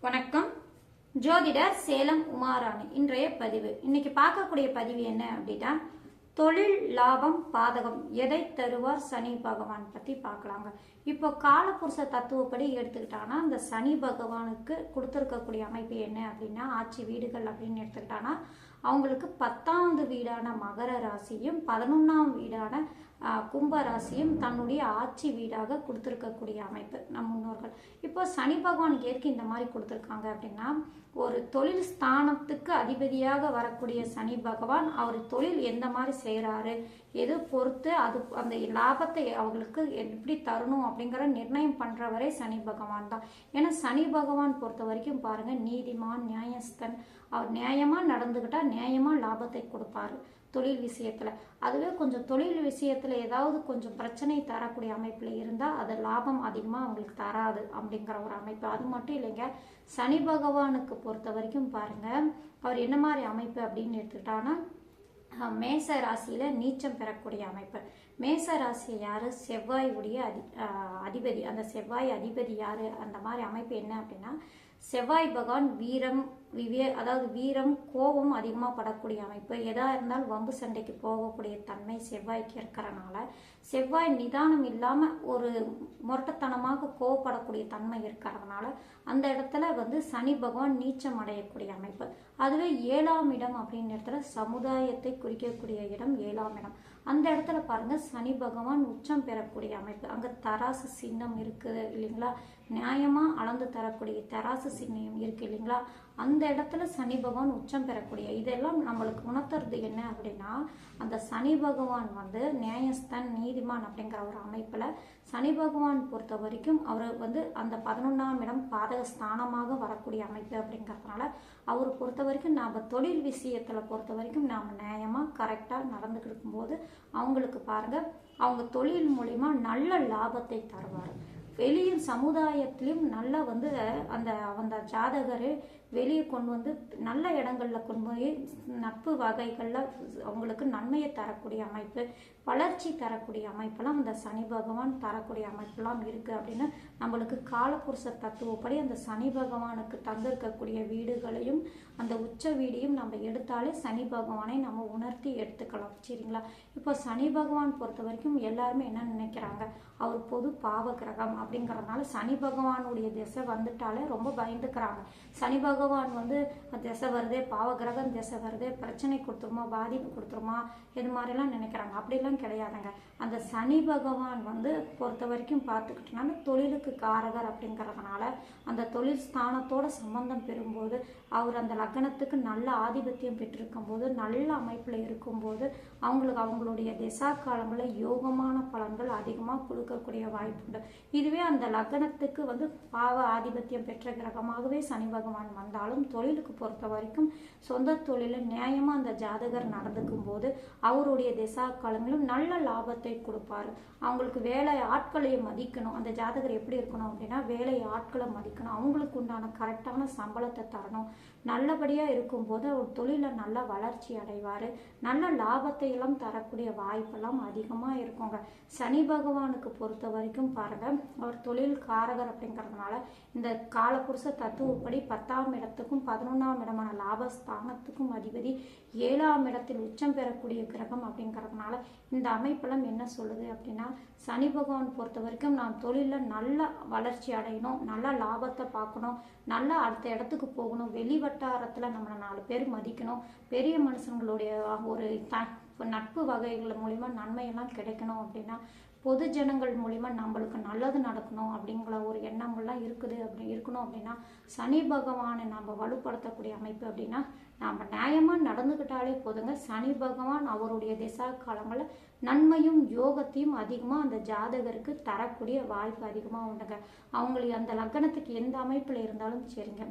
வணக்கம். ஜோதிடர் சேலம் உமாராணி. இன்றைய பதிவு, இன்னைக்கு பார்க்கக்கூடிய பதிவு என்ன அப்படின்னா, தொழில் லாபம் பாதகம் எதை தருவார் சனி பகவான் பத்தி பார்க்கலாங்க. இப்போ காலபுருஷ தத்துவப்படி எடுத்துக்கிட்டானா, அந்த சனி பகவானுக்கு கொடுத்துருக்கக்கூடிய அமைப்பு என்ன அப்படின்னா, ஆட்சி வீடுகள் அப்படின்னு எடுத்துக்கிட்டானா அவங்களுக்கு 10வது வீடான மகர ராசியும் 11ஆம் வீடான கும்ப ராசியும் தன்னுடைய ஆட்சி வீடாக கொடுத்துருக்கக்கூடிய அமைப்பு நம் முன்னோர்கள். இப்போ சனி பகவானுக்கு எதுக்கு இந்த மாதிரி கொடுத்துருக்காங்க அப்படின்னா, ஒரு தொழில் ஸ்தானத்துக்கு அதிபதியாக வரக்கூடிய சனி பகவான் அவர் தொழில் எந்த மாதிரி செய்கிறாரு, எது பொறுத்து அது அந்த லாபத்தை அவங்களுக்கு எப்படி தரணும் அப்படிங்கிற நிர்ணயம் பண்ணுறவரே சனி பகவான் தான். ஏன்னா சனி பகவான் பொறுத்த வரைக்கும் பாருங்க, நீதிமான், நியாயஸ்தன். அவர் நியாயமாக நடந்துக்கிட்டா நியாயமாக லாபத்தை கொடுப்பாரு தொழில் விஷயத்துல. அதுவே கொஞ்சம் தொழில் விஷயத்துல ஏதாவது கொஞ்சம் பிரச்சனை தரக்கூடிய அமைப்புல இருந்தா அது லாபம் அதிகமா அவங்களுக்கு தராது அப்படிங்கிற ஒரு அமைப்பு. அது மட்டும் இல்லைங்க, சனி பகவானுக்கு பொறுத்த வரைக்கும் பாருங்க, அவர் என்ன மாதிரி அமைப்பு அப்படின்னு எடுத்துக்கிட்டான்னா, மேச ராசியில நீச்சம் பெறக்கூடிய அமைப்பு. மேச ராசி யாரு? செவ்வாய் உடைய அதிபதி. அந்த செவ்வாய் அதிபதி யாரு? அந்த மாதிரி அமைப்பு என்ன அப்படின்னா, செவ்வாய் பகவான் வீரம், அதாவது வீரம், கோபம் அதிகமாக படக்கூடிய அமைப்பு. எதா இருந்தாலும் வம்பு சண்டைக்கு போகக்கூடிய தன்மை செவ்வாய்க்கு இருக்கிறனால, செவ்வாய் நிதானம் இல்லாம ஒரு முரட்டத்தனமாக கோவப்படக்கூடிய தன்மை இருக்கிறதுனால அந்த இடத்துல சனி பகவான் நீச்சம் அடையக்கூடிய அமைப்பு. அதுவே 7ஆம் இடம் அப்படின்னு இடத்துல சமுதாயத்தை குறிக்கக்கூடிய இடம் 7ஆம் இடம். அந்த இடத்துல பாருங்க, சனி பகவான் உச்சம் பெறக்கூடிய அமைப்பு. அங்க தராசு சின்னம் இருக்குது இல்லைங்களா, நியாயமா அளந்து தரக்கூடிய தராசு சின்னம் இருக்கு இல்லைங்களா, அந்த இடத்துல சனி பகவான் உச்சம் பெறக்கூடிய இதெல்லாம் நம்மளுக்கு உணர்த்துறது என்ன அப்படின்னா, அந்த சனி பகவான் நியாயஸ்தன், நீதிமான் அப்படிங்கிற ஒரு அமைப்புல சனி பகவான் பொறுத்த வரைக்கும் அவர் அந்த 11ஆம் இடம் பாதக ஸ்தானமாக வரக்கூடிய அமைப்பு அப்படிங்கிறதுனால அவர் பொறுத்த வரைக்கும் நாம் தொழில் விஷயத்துல பொறுத்த வரைக்கும் நாம் நியாயமா கரெக்டா நடந்துக்கிட்டு போது அவங்களுக்கு பாருங்க, அவங்க தொழில் மூலியமா நல்ல லாபத்தை தருவார். வெளியும் சமுதாயத்திலையும் நல்லா அந்த அந்த ஜாதகரை வெளியே கொண்டு நல்ல இடங்கள்ல கொண்டு போய் நட்பு வகைகள்ல அவங்களுக்கு நன்மையை தரக்கூடிய அமைப்பு, வளர்ச்சி தரக்கூடிய அமைப்பெல்லாம் அந்த சனி பகவான் தரக்கூடிய அமைப்பெல்லாம் இருக்கு அப்படின்னு நம்மளுக்கு காலபுருஷ தத்துவப்படி அந்த சனி பகவானுக்கு தந்திருக்கக்கூடிய வீடுகளையும் அந்த உச்ச வீடையும் நம்ம எடுத்தாலே சனி பகவானை நம்ம உணர்த்தி எடுத்துக்கலாம். சரிங்களா? இப்போ சனி பகவான் பொறுத்த வரைக்கும் எல்லாருமே என்ன நினைக்கிறாங்க, அவர் பொது பாவ கிரகம் அப்படிங்கறதுனால சனி பகவானுடைய திசை வந்துட்டாலே ரொம்ப பயந்துக்கிறாங்க. சனி பகவான் திசை வருதே, பாவ கிரகம் திசை வருதே, பிரச்சனை கொடுத்துருமா, பாதிப்பு கொடுத்துருமா, இது மாதிரிலாம் நினைக்கிறாங்க. அப்படிலாம் கிடையாதுங்க. அந்த சனி பகவான் பொறுத்த வரைக்கும் பார்த்துக்கிட்டோம்னா தொழிலுக்கு காரகர் அப்படிங்கிறதுனால அந்த தொழில் ஸ்தானத்தோட சம்பந்தம் பெறும்போது அவர் அந்த லக்னத்துக்கு நல்ல ஆதிபத்தியம் பெற்றிருக்கும் போது, நல்ல அமைப்புல இருக்கும்போது அவங்களுடைய திசா காலங்களில் யோகமான பலன்கள் அதிகமாக கொடுக்கக்கூடிய வாய்ப்பு உண்டு. இதுவே அந்த லக்னத்துக்கு பாவ ஆதிபத்தியம் பெற்ற கிரகமாகவே சனி பகவான் வந்தாலும் தொழிலுக்கு பொறுத்த வரைக்கும் சொந்த தொழில நியாயமா அந்த ஜாதகர் நடந்துக்கும் போது அவருடைய திசா காலங்களும் நல்ல லாபத்தை கொடுப்பாரு. அவங்களுக்கு வேலை ஆட்களை மதிக்கணும். அந்த ஜாதகர் எப்படி இருக்கணும் அப்படின்னா, வேலை ஆட்களை மதிக்கணும், அவங்களுக்கு உண்டான கரெக்டான சம்பளத்தை தரணும். நல்லபடியா இருக்கும்போது அவர் தொழில நல்ல வளர்ச்சி அடைவாரு. நல்ல லாபத்தை எல்லாம் தரக்கூடிய வாய்ப்பெல்லாம் அதிகமா இருக்குங்க. சனி பகவானுக்கு பொறுத்த வரைக்கும் பாருங்க, அவர் தொழில் காரகர் அப்படிங்கிறதுனால இந்த காலபுருஷ தத்துவப்படி 10ஆம் இடத்துக்கும் 11ஆம் இடமான லாபஸ்தானத்துக்கும் அதிபதி 7ஆம் இடத்தில் உச்சம் பெறக்கூடிய கிரகம் அப்படிங்கிறதுனால இந்த அமைப்பெல்லாம் என்ன சொல்லுது அப்படின்னா, சனி பகவான் பொறுத்த வரைக்கும் நாம் தொழில நல்ல வளர்ச்சி அடையணும், நல்ல லாபத்தை பார்க்கணும், நல்லா அடுத்த இடத்துக்கு போகணும், வெளி வட்டாரத்துல நம்மளை 4 பேர் மதிக்கணும், பெரிய மனுஷங்களுடைய ஒரு நட்பு வகைகள் மூலியமா நன்மையெல்லாம் கிடைக்கணும் அப்படின்னா, பொது ஜனங்கள் மூலியமா நம்மளுக்கு நல்லது நடக்கணும் அப்படிங்கிற ஒரு எண்ணங்கள்லாம் இருக்கணும் அப்படின்னா சனி பகவானை நம்ம வலுப்படுத்தக்கூடிய அமைப்பு அப்படின்னா நம்ம நியாயமா நடந்துக்கிட்டாலே போதுங்க. சனி பகவான் அவருடைய திசா காலங்களில் நன்மையும் யோகத்தையும் அதிகமா அந்த ஜாதகருக்கு தரக்கூடிய வாய்ப்பு அதிகமா உண்டுங்க. அவங்களுக்கு அந்த லக்னத்துக்கு எந்த அமைப்புல இருந்தாலும் சரிங்க,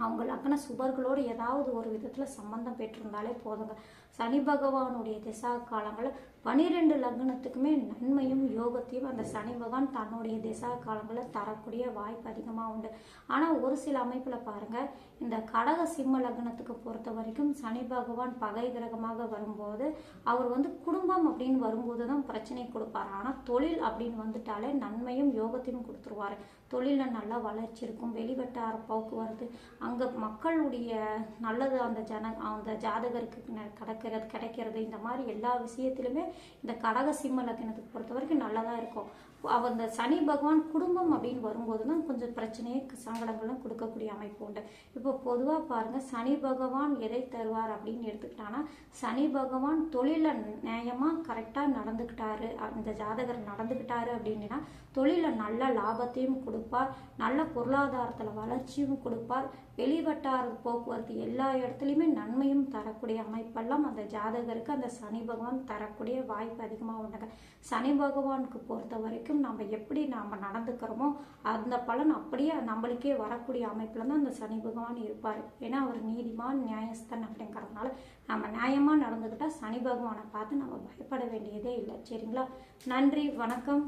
அவங்க லக்ன சுபர்களோடு ஏதாவது ஒரு விதத்துல சம்பந்தம் பெற்றிருந்தாலே போதுங்க. சனி பகவானுடைய திசா காலங்களில் 12 லக்னத்துக்குமே நன்மையும் யோகத்தையும் அந்த சனி பகவான் தன்னுடைய திசா காலங்களில் தரக்கூடிய வாய்ப்பு அதிகமாக உண்டு. ஆனால் ஒரு சில அமைப்பில் பாருங்க, இந்த கடக சிம்ம லக்னத்துக்கு பொறுத்த வரைக்கும் சனி பகவான் பகை கிரகமாக வரும்போது அவர் குடும்பம் அப்படின்னு வரும்போது தான் பிரச்சனை கொடுப்பாரு. ஆனால் தொழில் அப்படின்னு வந்துட்டாலே நன்மையும் யோகத்தையும் கொடுத்துருவாரு. தொழிலில் நல்லா வளர்ச்சி இருக்கும். வெளிவட்டார போக்குவரத்து, அங்கே மக்களுடைய நல்லது அந்த ஜாதகருக்கு கிடைக்கிறது, இந்த மாதிரி எல்லா விஷயத்திலுமே இந்த கடக சிம்ம லக்னத்துக்கு பொறுத்த வரைக்கும் நல்லதாக இருக்கும். அந்த சனி பகவான் குடும்பம் அப்படின்னு வரும்போது தான் கொஞ்சம் பிரச்சனையே சங்கடங்களும் கொடுக்கக்கூடிய அமைப்பு உண்டு. இப்போ பொதுவாக பாருங்கள், சனி பகவான் எதை தருவார் அப்படின்னு எடுத்துக்கிட்டாங்கன்னா, சனி பகவான் தொழிலில் நியாயமாக கரெக்டாக நடந்துக்கிட்டாரு, அந்த ஜாதகர் நடந்துக்கிட்டாரு அப்படின்னா தொழிலில் நல்ல லாபத்தையும் கொடுப்பார், நல்ல பொருளாதாரத்தில் வளர்ச்சியும் கொடுப்பார், வெளிவட்டார போக்குவரத்து எல்லா இடத்துலையுமே நன்மையும் தரக்கூடிய அமைப்பெல்லாம் அந்த ஜாதகருக்கு அந்த சனி பகவான் தரக்கூடிய வாய்ப்பு அதிகமாக உண்டுங்க. சனி பகவானுக்கு பொறுத்த வரைக்கும் நம்ம எப்படி நாம் நடந்துக்கிறோமோ அந்த பலன் அப்படியே நம்மளுக்கே வரக்கூடிய அமைப்பில் தான் அந்த சனி பகவான் இருப்பார். ஏன்னா அவர் நீதிமான், நியாயஸ்தன் அப்படிங்கிறதுனால நம்ம நியாயமாக நடந்துக்கிட்டால் சனி பகவானை பார்த்து நம்ம பயப்பட வேண்டியதே இல்லை. சரிங்களா? நன்றி, வணக்கம்.